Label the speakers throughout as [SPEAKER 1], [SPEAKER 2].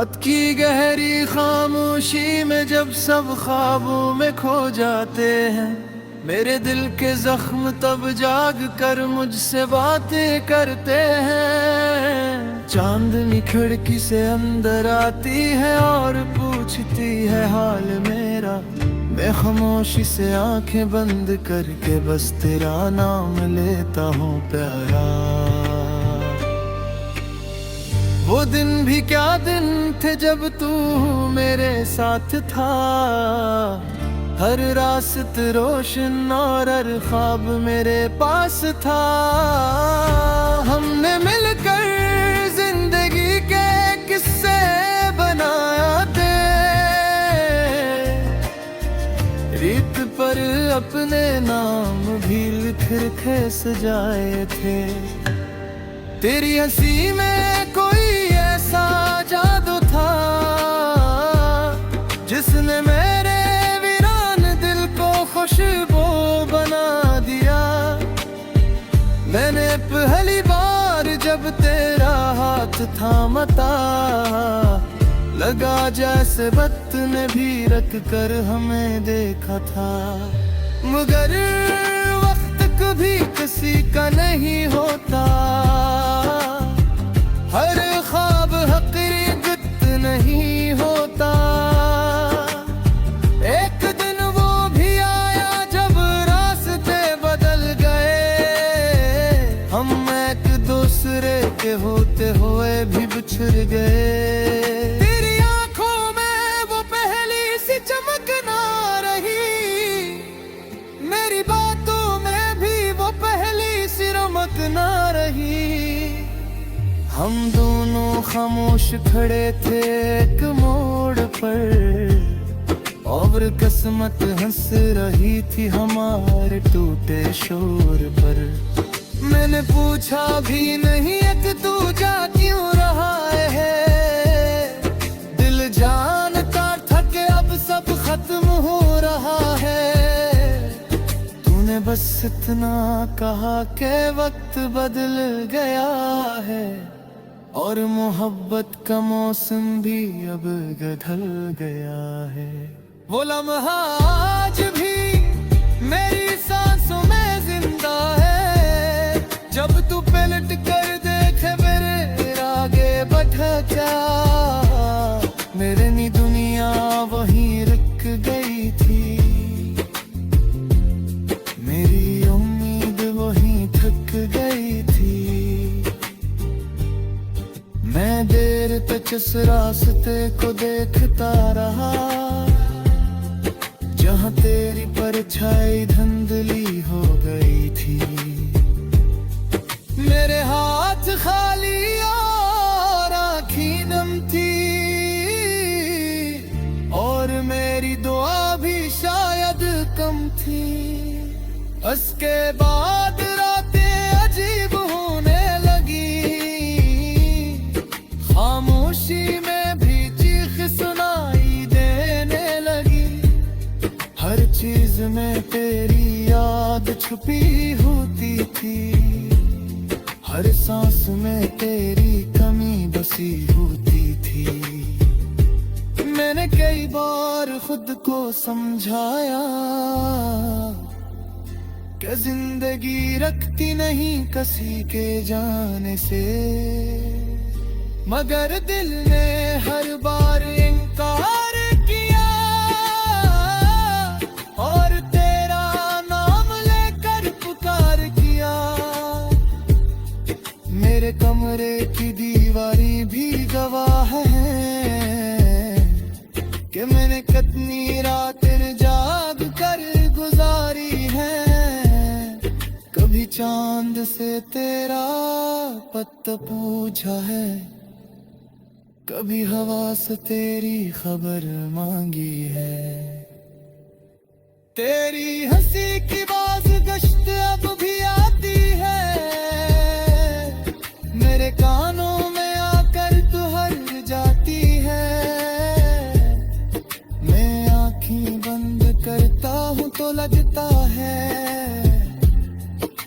[SPEAKER 1] रात की गहरी खामोशी में जब सब ख्वाबों में खो जाते हैं, मेरे दिल के जख्म तब जाग कर मुझसे बातें करते हैं। चांदनी खिड़की से अंदर आती है और पूछती है हाल मेरा। मैं खामोशी से आंखें बंद करके बस तेरा नाम लेता हूँ प्यारा। वो दिन भी क्या दिन थे जब तू मेरे साथ था। हर रास्त रोशन और हर ख्वाब मेरे पास था। हमने मिलकर जिंदगी के किस्से बनाया थे, रीत पर अपने नाम भी लिख के सजाए थे। तेरी हंसी में कोई ऐसा जादू था जिसने मेरे वीरान दिल को खुशबू बना दिया। मैंने पहली बार जब तेरा हाथ थामा था, लगा जैसे वक्त ने भी रख कर हमें देखा था। मगर वक्त कभी किसी का नहीं होता, हर ख्वाब हकीकत नहीं होता। एक दिन वो भी आया जब रास्ते बदल गए, हम एक दूसरे के होते हुए भी बिछड़ गए। तेरी आंखों में वो पहली सी चमक ना रही, मेरी बातों में भी वो पहली सी रमक ना रही। हम दोनों खामोश खड़े थे एक मोड़ पर, और किस्मत हंस रही थी हमारे टूटे शोर पर। मैंने पूछा भी नहीं कि तू जा क्यों रहा है, दिल जानता था कि अब सब खत्म हो रहा है। तूने बस इतना कहा कि वक्त बदल गया है, और मोहब्बत का मौसम भी अब बदल गया है। वो लम्हा आज भी मेरी सांसों में जिंदा है, जब तू पलट कर देखे मेरे आगे बढ़ा क्या। मेरे नी दुनिया वहीं रुक गई थी, मेरी उम्मीद वहीं थक गई थी। मैं देर तक इस रास्ते को देखता रहा, जहां तेरी परछाई धुंधली हो गई थी। मेरे हाथ खाली और आँखें नम थी, और मेरी दुआ भी शायद कम थी। उसके बाद रातें अजीब होने लगी, खामोशी में भी चीख सुनाई देने लगी। हर चीज में तेरी याद छुपी होती थी, हर सांस में तेरी कमी बसी होती थी। मैंने कई बार खुद को समझाया कि जिंदगी रखती नहीं किसी के जाने से, मगर दिल ने हर बार इनकार किया, और तेरा नाम लेकर पुकार किया। मेरे कमरे की दीवारी भी गवाह है कि मैंने कितनी रातें जाग कर गुजारी है। कभी चांद से तेरा पता पूछा है, कभी हवा से तेरी खबर मांगी है। तेरी हंसी की बाज़गश्त अब भी आती है, मेरे कानों में आकर तू हर जाती है। मैं आँखें बंद करता हूँ तो लगता है,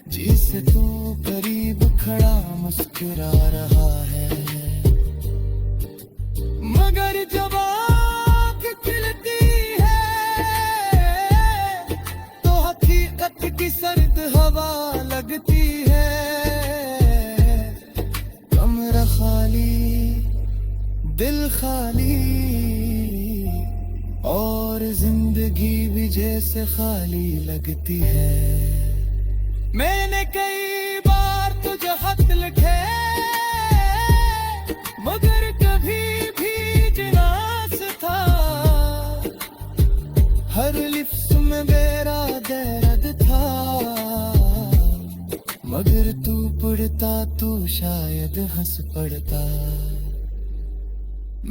[SPEAKER 1] जिसे तू करीब खड़ा मुस्कुरा रहा है। मगर और जिंदगी भी जैसे खाली लगती है। मैंने कई बार तुझे खत लिखे मगर कभी भी जिनास था। हर लिफ्ट में मेरा दर्द था मगर तू पढ़ता तो शायद हंस पड़ता।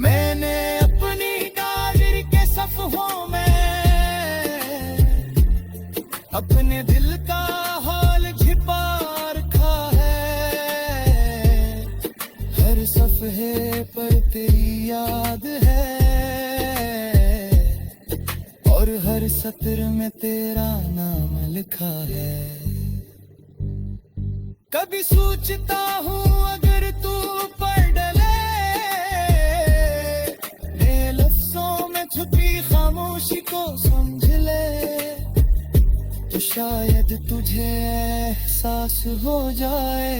[SPEAKER 1] मैंने अपनी कादिर के सफ़हों में अपने दिल का हाल छिपा रखा है। हर सफ़हे पर तेरी याद है और हर सत्र में तेरा नाम लिखा है। कभी सोचता हूँ अगर तू पढ़ डले मेरे लफ्ज़ों में छुपी खामोशी को समझ ले तो शायद तुझे एहसास हो जाए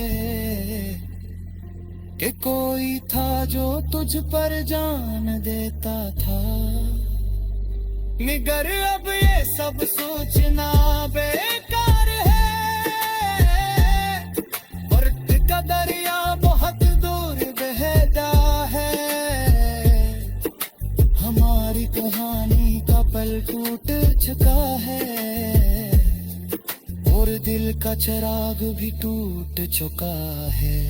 [SPEAKER 1] कि कोई था जो तुझ पर जान देता था। निगर अब ये सब सोचना बेकार है। वक्त का दरिया बहुत दूर बहता है। हमारी कहानी का पल टूट चुका है और दिल का चिराग भी टूट चुका है।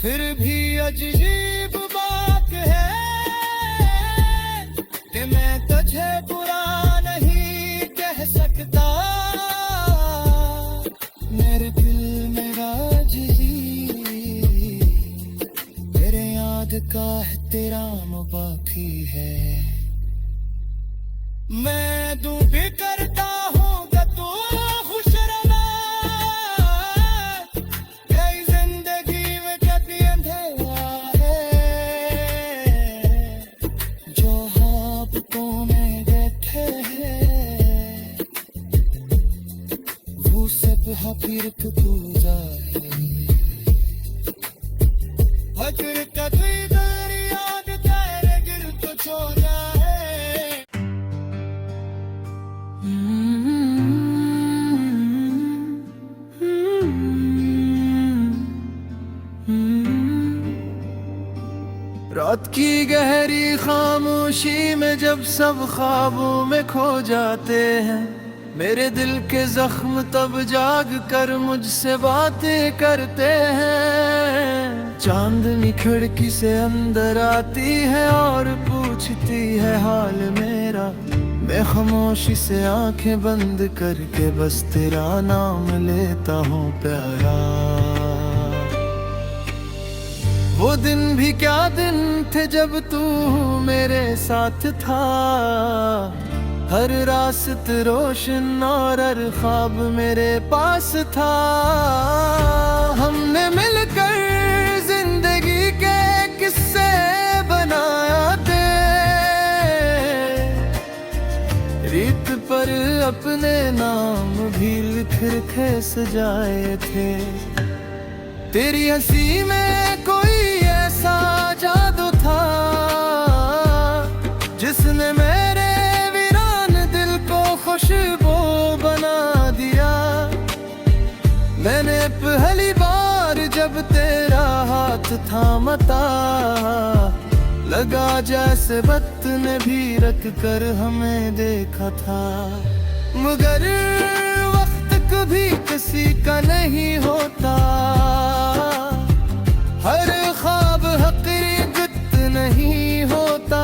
[SPEAKER 1] फिर भी अजीब बात है कि मैं तुझे बुरा नहीं कह सकता। मेरे दिल में राज ही तेरे याद का एहतराम बाकी है। मैं दूं भी करता हूँ कि तू खुश रहना। कई जिंदगी में कभी अंधेरा है जो ख्वाबों में बैठे हैं वो सब फिर तू जाए। अगर कभी याद तेरे गिर तो छो जाए। रात की गहरी खामोशी में जब सब ख्वाबों में खो जाते हैं मेरे दिल के जख्म तब जाग कर मुझसे बातें करते हैं। चांदनी खिड़की से अंदर आती है और पूछती है हाल मेरा। मैं खामोशी से आंखें बंद करके बस तेरा नाम लेता हूँ प्यारा। वो दिन भी क्या दिन थे जब तू मेरे साथ था। हर रास्त रोशन और हर ख्वाब मेरे पास था। हमने मिलकर जिंदगी के किस्से बनाया थे। रीत पर अपने नाम भी लिख के सजाए थे। तेरी हंसी में कोई ऐसा जादू था जिसने मेरे वीरान दिल को खुशबू बना दिया। मैंने पहली बार जब तेरा हाथ थामा था लगा जैसे वक्त ने भी रख कर हमें देखा था। मगर वक्त कभी किसी का नहीं होता। हर ख्वाब हकीकत नहीं होता।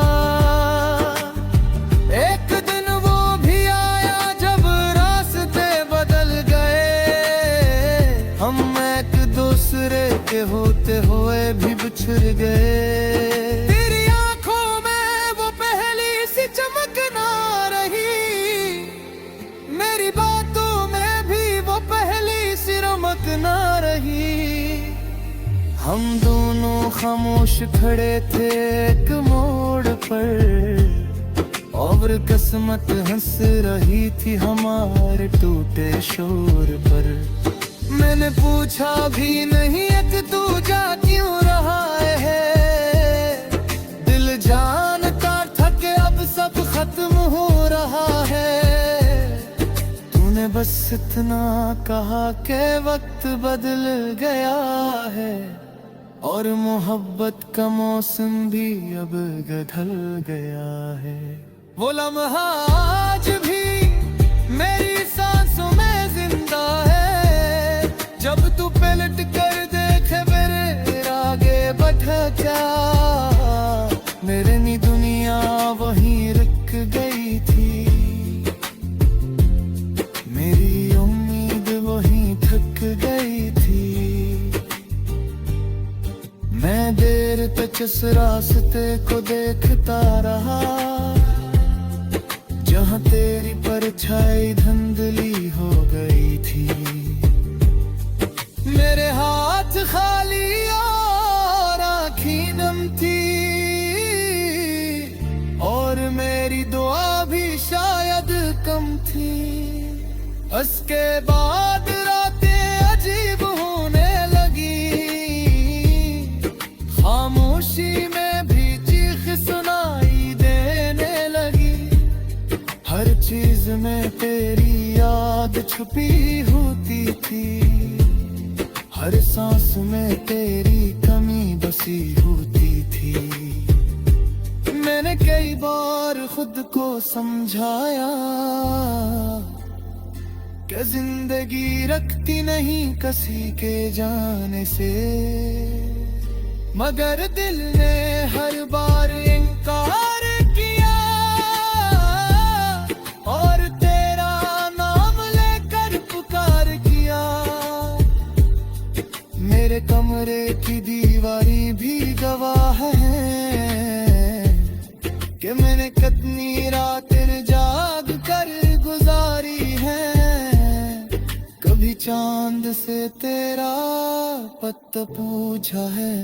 [SPEAKER 1] एक दिन वो भी आया जब रास्ते बदल गए। हम एक दूसरे के होते हुए भी बिछड़ गए। तेरी आंखों में वो पहली सी चमक ना रही। मेरी बातों में भी वो पहली सी रमक ना रही। हम दोनों खामोश खड़े थे एक मोड़ पर और किस्मत हंस रही थी हमारे टूटे शोर पर। मैंने पूछा भी नहीं कि तू जा क्यों रहा है। दिल जानता था कि अब सब खत्म खत्म हो रहा है। तूने बस इतना कहा कि वक्त बदल गया है, और मोहब्बत का मौसम भी अब बदल गया है। वो लम्हा आज भी मेरी सांसों में जिंदा है, जब तू पलट कर देखे मेरे आगे बढ़ क्या। मेरे नी दुनिया वहीं रुक गई थी, मेरी उम्मीद वहीं थक गई थी। मैं देर तक इस रास्ते को देखता रहा, जहाँ तेरी परछाई धुंधली हो गई थी। मेरे हाथ खाली और आँखें नम थी, और मेरी दुआ भी शायद कम थी। उसके बाद रातें अजीब होने लगी, खामोशी में भी चीख सुनाई देने लगी। हर चीज में तेरी याद छुपी होती थी, हर सांस में तेरी कमी बसी होती थी। मैंने कई बार खुद को समझाया कि जिंदगी रखती नहीं किसी के जाने से, मगर दिल ने हर बार इनकार किया, और तेरा नाम लेकर पुकार किया। मेरे कमरे की दीवारी भी गवाह है कि मैंने कितनी रातें जाग कर गुजारी है। कभी चांद से तेरा पता पूछा है,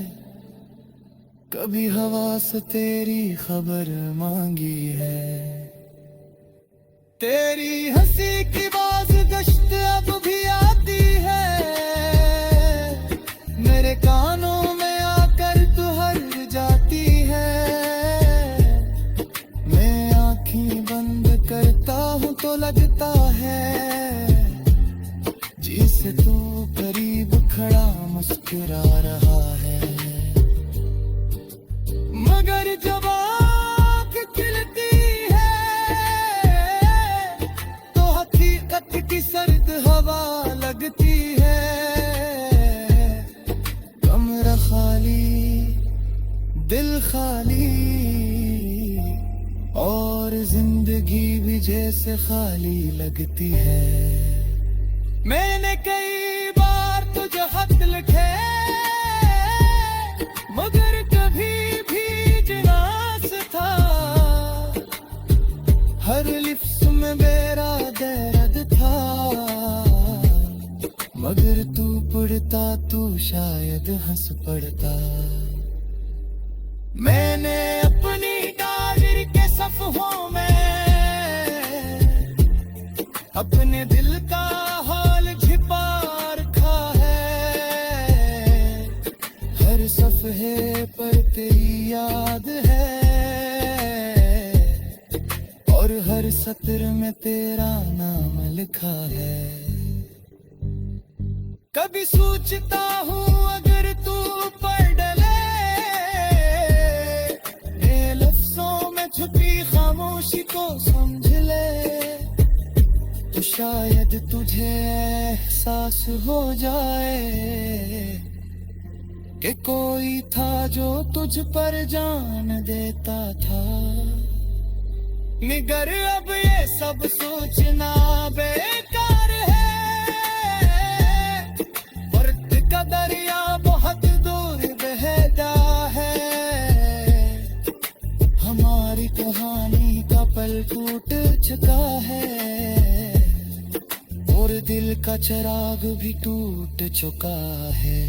[SPEAKER 1] कभी हवा से तेरी खबर मांगी है। तेरी हंसी की बाज़गश्त अब भी आती है, मेरे कानों में आकर तू हर जाती है। मैं आँखें बंद करता हूँ तो लगता है जिसे तू करीब खड़ा मुस्कुरा रहा है। मगर जब आँख खिलती है तो हकीकत की सर्द हवा लगती है। कमरा खाली, दिल खाली, और जिंदगी भी जैसे खाली लगती है। मैंने कई बार तुझे खत लिखे, मगर कभी भी जिनास था। हर लिफ्ट में मेरा दर्द था, मगर तू पढ़ता तू शायद हंस पड़ता। मैंने अपनी डायरी के सफ़हों में अपने दिल का हाल छिपा रखा है। हर सफ़हे पर तेरी याद है, और हर सत्र में तेरा नाम लिखा है। कभी सोचता हूँ अगर तू पढ़ डले, ये लफ्ज़ों में छुपी खामोशी को समझ ले, तो शायद तुझे एहसास हो जाए कि कोई था जो तुझ पर जान देता था। मगर अब ये सब सोचना बेकार है, वक्त का दरिया बहुत दूर बहता है। हमारी कहानी का पल टूट चुका है, और दिल का चिराग भी टूट चुका है।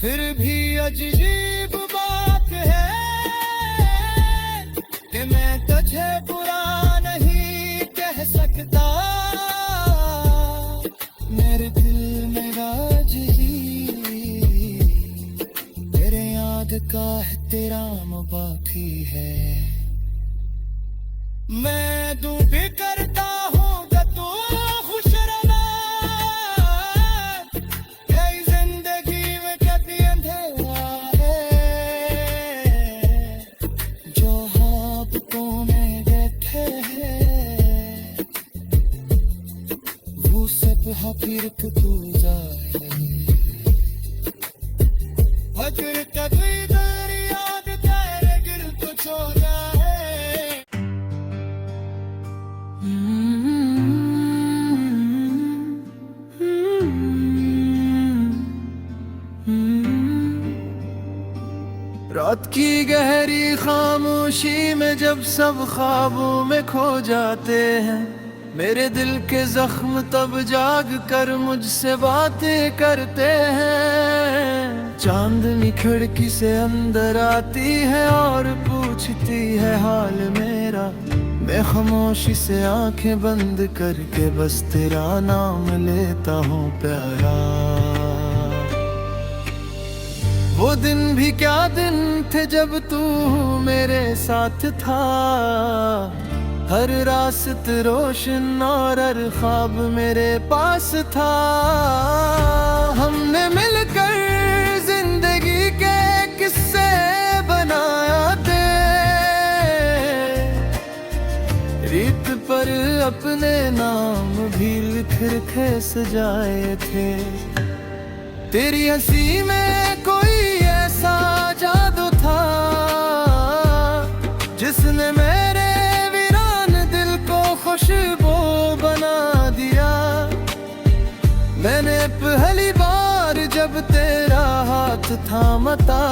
[SPEAKER 1] फिर भी अजीब बात है कि मैं तुझे बुरा नहीं कह सकता। मेरे दिल में राज तेरे याद का एहतराम बाकी है। मैं तू भी करता हूँ तो तू खुश रहना, यही जिंदगी में कभी अंधेरा है, जो हाथों में बैठे हैं वो सब फिर तू जाए, अगर कभी याद तेरे दिल को छोड़ा है। रात की गहरी खामोशी में जब सब ख्वाबों में खो जाते हैं, मेरे दिल के जख्म तब जाग कर मुझसे बातें करते हैं। चांदनी खिड़की से अंदर आती है और पूछती है हाल मेरा, मैं खामोशी से आंखें बंद करके बस तेरा नाम लेता हूँ प्यारा। वो दिन भी क्या दिन थे जब तू मेरे साथ था, हर रास्त रोशन और हर ख्वाब मेरे पास था। हमने मिलकर जिंदगी के किस्से बनाया थे, रीत पर अपने नाम भी लिख के सजाए थे। तेरी हंसी में कोई ऐसा जादू था जिसने मेरे वीरान दिल को खुशबू बना दिया। मैंने पहली बार जब तेरा हाथ थामा था,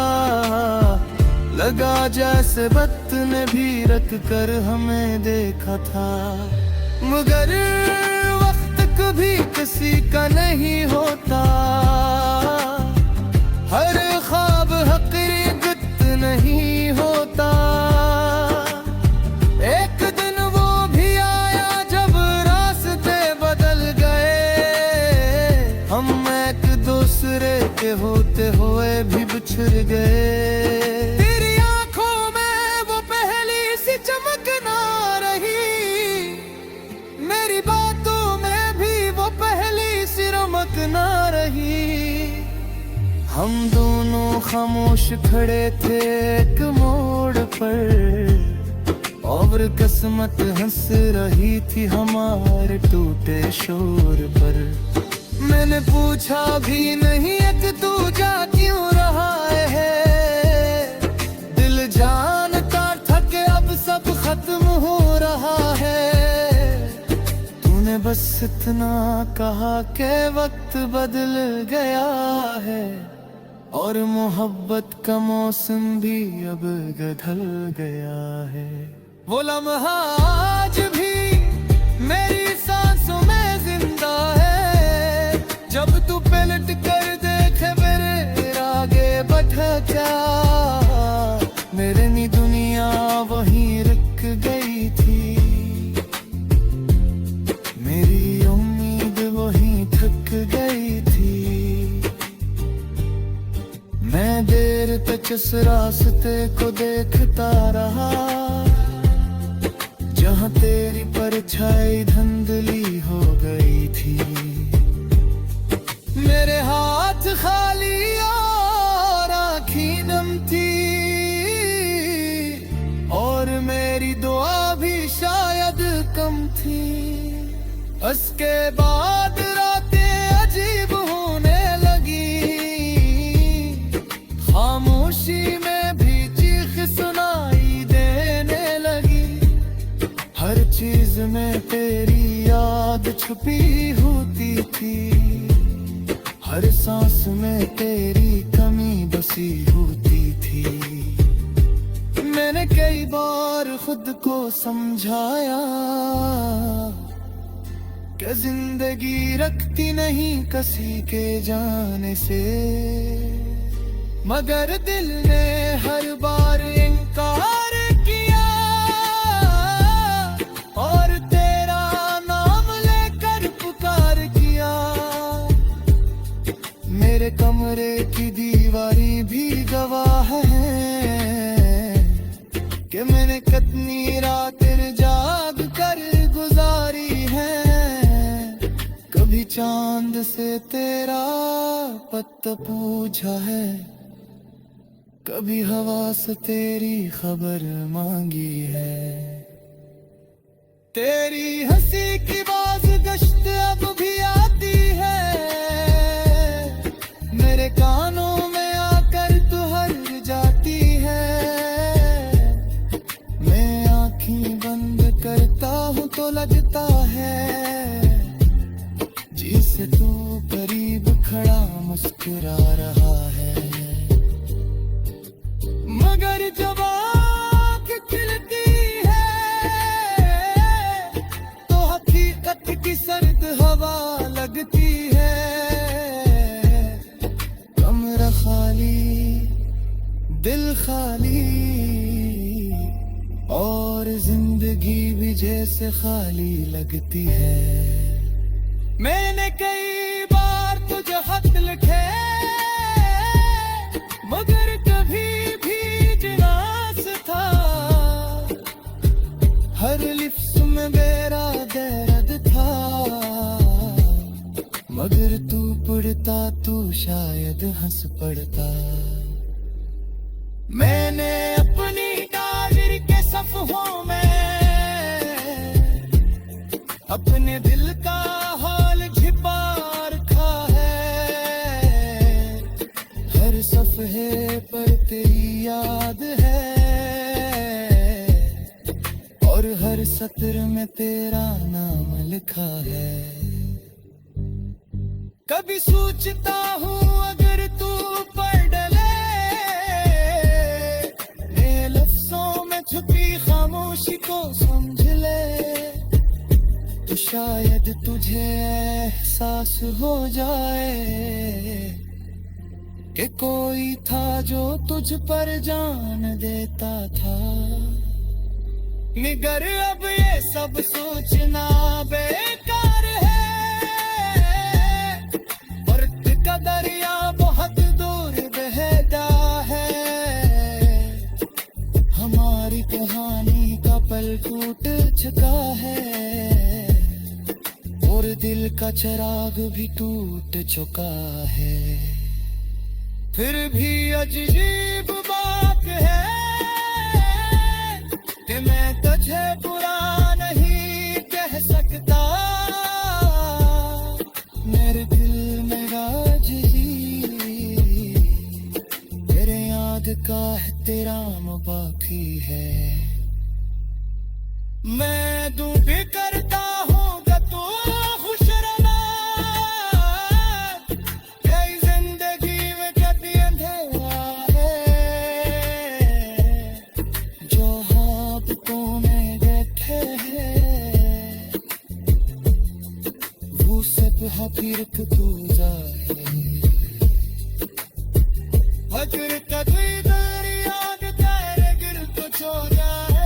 [SPEAKER 1] लगा जैसे वक्त ने भी रख कर हमें देखा था। मगर वक्त कभी किसी का नहीं होता, हर ख्वाब हकीकत नहीं होता। एक दिन वो भी आया जब रास्ते बदल गए, हम एक दूसरे के होते हुए भी बिछड़ गए। तेरी आंखों में वो पहली सी चमक ना रही, मेरी बातों में भी वो पहली सी रमक ना रही। हम दोनों खामोश खड़े थे एक मोड़ पर, और किस्मत हंस रही थी हमारे टूटे शोर पर। मैंने पूछा भी नहीं कि तू जा क्यों रहा है, दिल जानता था कि अब सब खत्म हो रहा है। तूने बस इतना कहा कि वक्त बदल गया है, और मोहब्बत का मौसम भी अब बदल गया है। वो लम्हा आज भी मेरी सांसों में जिंदा है, जब तू पलट कर देखे मेरे आगे बढ़ा क्या। मेरे नी दुनिया वहीं रुक गई थी, मेरी उम्मीद वहीं थक गई थी। मैं देर तक इस रास्ते को देखता रहा, जहाँ तेरी परछाई धुंधली हो गई थी। मेरे हाथ खाली और आँखें नम थी, और मेरी दुआ भी शायद कम थी। उसके बाद रातें अजीब होने लगी, खामोशी में भी चीख सुनाई देने लगी। हर चीज में तेरी याद छुपी होती थी, हर सांस में तेरी कमी बसी होती थी। मैंने कई बार खुद को समझाया कि जिंदगी रखती नहीं किसी के जाने से, मगर दिल ने हर बार इनकार किया, और तेरा नाम लेकर पुकार किया। मेरे कमरे की दीवारी भी गवाह है कि मैंने कितनी रात जा से तेरा पत्ता पूछा है, कभी हवा से तेरी खबर मांगी है। तेरी हंसी की बाज गश्त अब भी आती है, मेरे कानों में आकर तू हर जाती है। मैं आँखें बंद करता हूँ तो लगता है जिसे तू करीब खड़ा मुस्कुरा रहा है। मगर जब आँख खिलती है तो हकीकत की सर्द हवा लगती है। कमरा खाली, दिल खाली, और जिंदगी भी जैसे खाली लगती है। मैंने कई बार तुझे खत लिखे, मगर कभी भी ना था। हर लिफ्स में मेरा दर्द था, मगर तू पढ़ता तू शायद हंस पड़ता। मैंने अपनी डायरी के सफ़हों में अपने दिल का हाल छिपा रखा है। हर सफ़हे पर तेरी याद है, और हर सत्र में तेरा नाम लिखा है। कभी सोचता हूँ अगर तू पढ़ डले, ये लफ्ज़ों में छुपी खामोशी को समझ ले, तो शायद तुझे एहसास हो जाए कि कोई था जो तुझ पर जान देता था। मगर अब ये सब सोचना बेकार है, फर्क का दरिया बहुत दूर बहता है। हमारी कहानी का पल टूट चुका है, और दिल का चिराग भी टूट चुका है। फिर भी अजीब बात है कि मैं तुझे बुरा नहीं कह सकता। मेरे दिल में राजी तेरे याद का एहतराम बाकी है। मैं तू भी करता हूँ तू खुश रहना, कई जिंदगी में कभी अंधेरा है, जो हाथों में बैठे हैं वो सब हकीकत तू जाए। अगर कभी दरिया तेरे गिर कुछ हो जाए।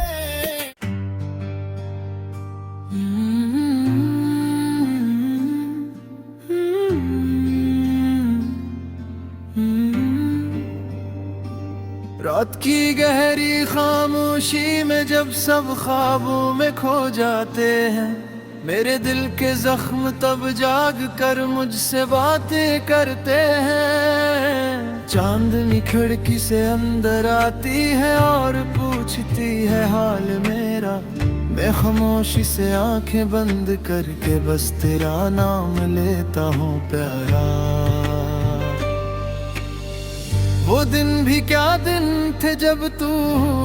[SPEAKER 1] रात की गहरी खामोशी में जब सब ख्वाबों में खो जाते हैं, मेरे दिल के जख्म तब जाग कर मुझसे बातें करते हैं। चांदनी खिड़की से अंदर आती है और पूछती है हाल मेरा। मैं खामोशी से आंखें बंद करके बस तेरा नाम लेता हूँ प्यारा। वो दिन भी क्या दिन थे जब तू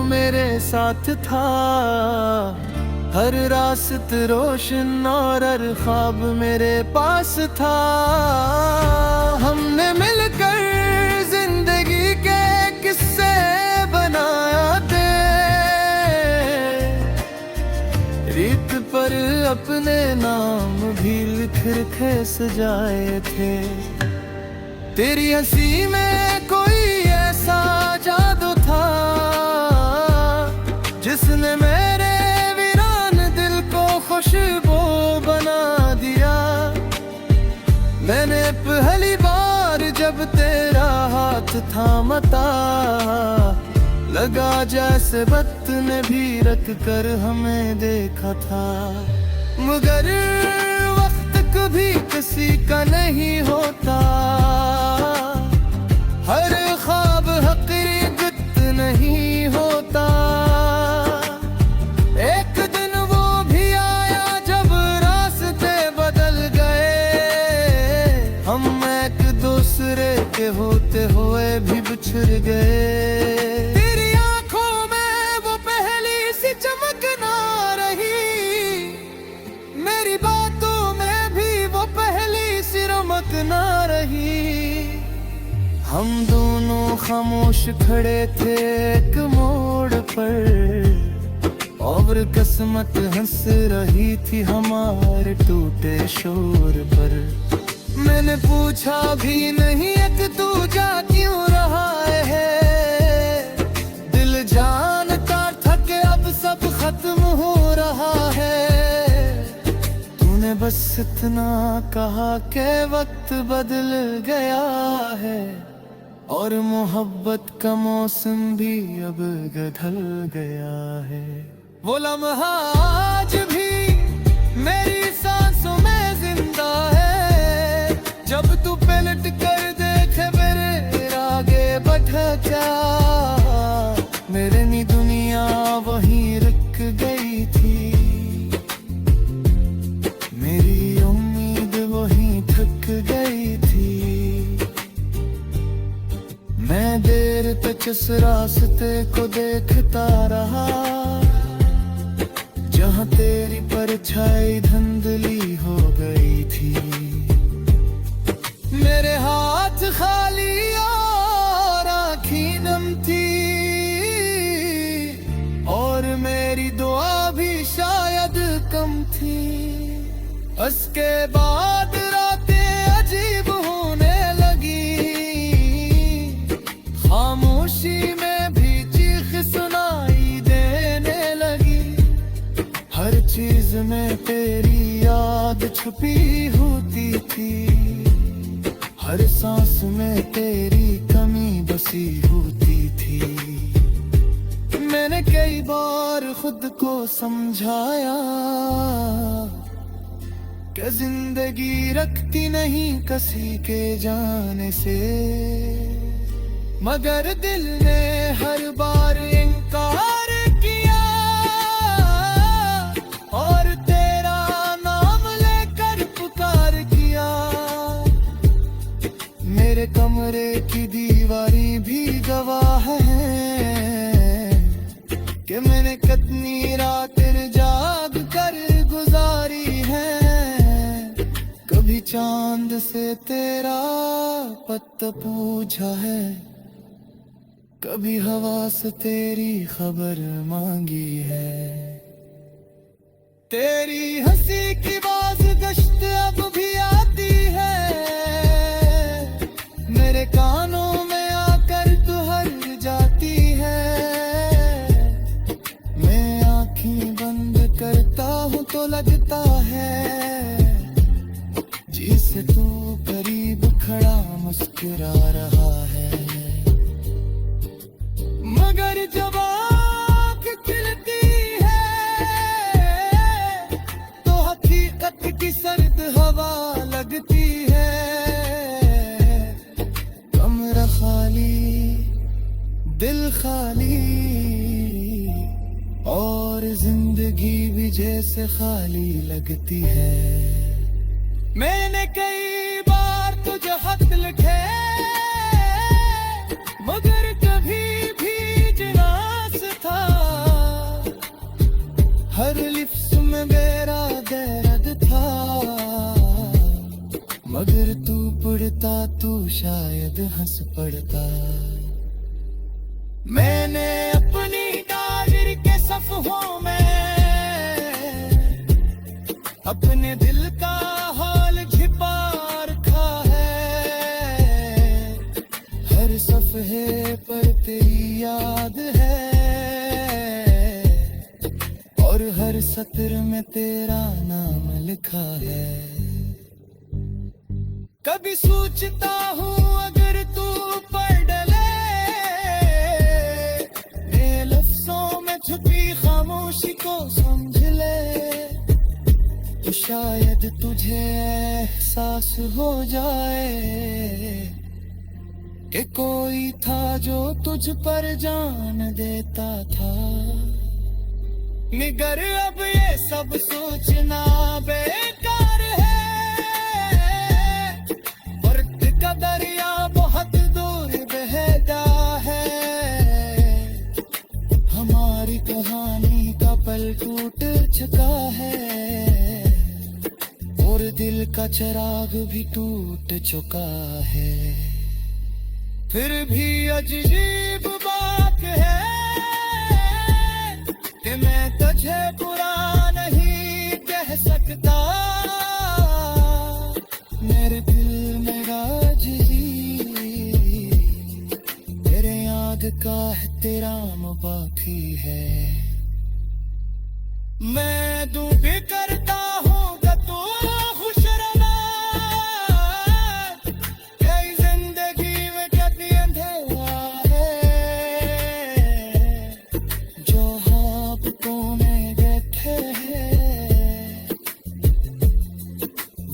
[SPEAKER 1] मेरे साथ था। हर रास्त रोशन और हर ख्वाब मेरे पास था। हमने मिलकर जिंदगी के किस्से बनाया थे, रीत पर अपने नाम भी लिख रखे सजाए थे। तेरी हंसी में कोई ऐसा जादू था जिसने मेरे वीरान दिल को खुशबू बना दिया। मैंने पहली बार जब तेरा हाथ थामा था, लगा जैसे वक्त ने भी रख कर हमें देखा था। मगर वक्त कभी किसी का नहीं होता, हर ख्वाब हकीकत नहीं होता। एक दिन वो भी आया जब रास्ते बदल गए, हम एक दूसरे के होते हुए भी बिछड़ गए। तेरी आंखों में वो पहली सी चमक ना रही, मेरी बातों में भी वो पहली सी रमक ना रही। हम दोनों खामोश खड़े थे एक मोड़ पर, और किस्मत हंस रही थी हमारे टूटे शोर पर। मैंने पूछा भी नहीं कि तू जा क्यों रहा है, दिल जानता था कि अब सब खत्म हो रहा है। तूने बस इतना कहा कि वक्त बदल गया है, और मोहब्बत का मौसम भी अब बदल गया है। वो लम्हा आज भी मेरी सांसों में जिंदा है, जब तू पलट कर देखे मेरे आगे बढ़ा क्या। मेरे नी दुनिया वहीं रुक गई थी, मेरी उम्मीद वहीं थक गई थी। मैं देर तक इस रास्ते को देखता रहा, जहाँ तेरी परछाई धुंधली हो गई थी। मेरे हाथ खाली और आँखें नम थी, और मेरी दुआ भी शायद कम थी। उसके बाद रातें अजीब होने लगी, खामोशी में भी चीख सुनाई देने लगी। हर चीज में तेरी याद छुपी होती थी, हर सांस में तेरी कमी बसी होती थी। मैंने कई बार खुद को समझाया कि जिंदगी रखती नहीं किसी के जाने से, मगर दिल ने हर बार इनकार किया, और तेरा नाम लेकर पुकार किया। मेरे कमरे की दीवारी भी गवाह है कि मैंने कितनी रातें जाग कर गुजारी है। कभी चांद से तेरा पता पूछा है, कभी हवा से तेरी खबर मांगी है। तेरी हंसी की बाज़गश्त अब भी आती है, मेरे कानों में आकर तू हर जाती है। मैं आँखें बंद करता हूँ तो लगता है जिसे तू करीब खड़ा मुस्कुरा रहा है। मगर जब आँख खिलती है तो हकीकत की सर्द हवा लगती है। कमरा खाली, दिल खाली, और जिंदगी भी जैसे खाली लगती है। मैंने कई बार तुझे खत लिखे, मगर कभी भी जिनास था। हर लिफ्स में मेरा दर्द था, मगर तू पढ़ता तू शायद हंस पड़ता। मैंने अपनी डायरी के सफ़हों में अपने दिल का हाल छिपा रखा है। हर सफ़हे पर तेरी याद है, और हर सत्र में तेरा नाम लिखा है। कभी सोचता हूँ अगर तू पढ़ डले, मेरे लफ्ज़ों में छुपी खामोशी को समझ ले। तो शायद तुझे एहसास हो जाए कि कोई था जो तुझ पर जान देता था। निगर अब ये सब सोचना बेकार है, वक्त का दरिया बहुत दूर बहता है। हमारी कहानी का पल टूट चुका है और दिल का चिराग भी टूट चुका है। फिर भी अजीब बात है कि मैं तुझे बुरा नहीं कह सकता। मेरे दिल में राजी तेरे याद का एहतराम बाकी है। मैं दूं भी करता हूँ तू खुश रहना, कई जिंदगी में कभी अंधेरा है जो हाथों में बैठे हैं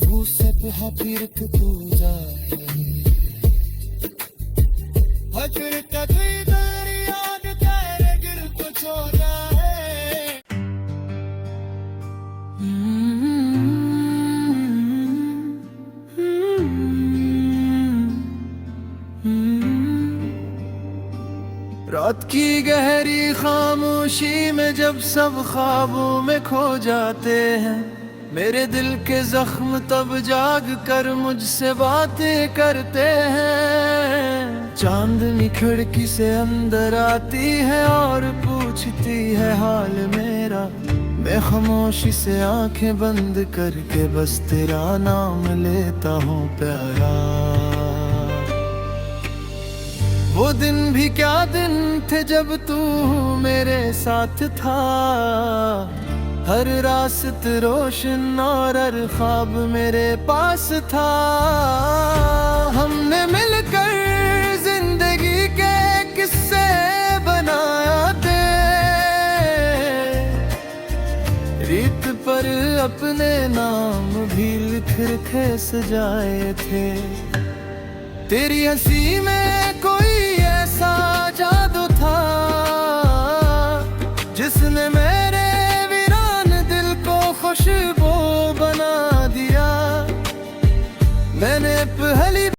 [SPEAKER 1] वो सब हबीरक तू जाए। हजर कभी दरिया तेरे गिर को छोड़ा है। रात की गहरी खामोशी में जब सब ख्वाबों में खो जाते हैं, मेरे दिल के जख्म तब जाग कर मुझसे बातें करते हैं। चांदनी खिड़की से अंदर आती है और पूछती है हाल मेरा। मैं खामोशी से आंखें बंद करके बस तेरा नाम लेता हूँ प्यारा। वो दिन भी क्या दिन थे जब तू मेरे साथ था। हर रास्त रोशन और हर ख्वाब मेरे पास था। हमने मिलकर जिंदगी के किस्से बनाया थे, रीत पर अपने नाम भी लिख के सजाए थे। तेरी हंसी में कोई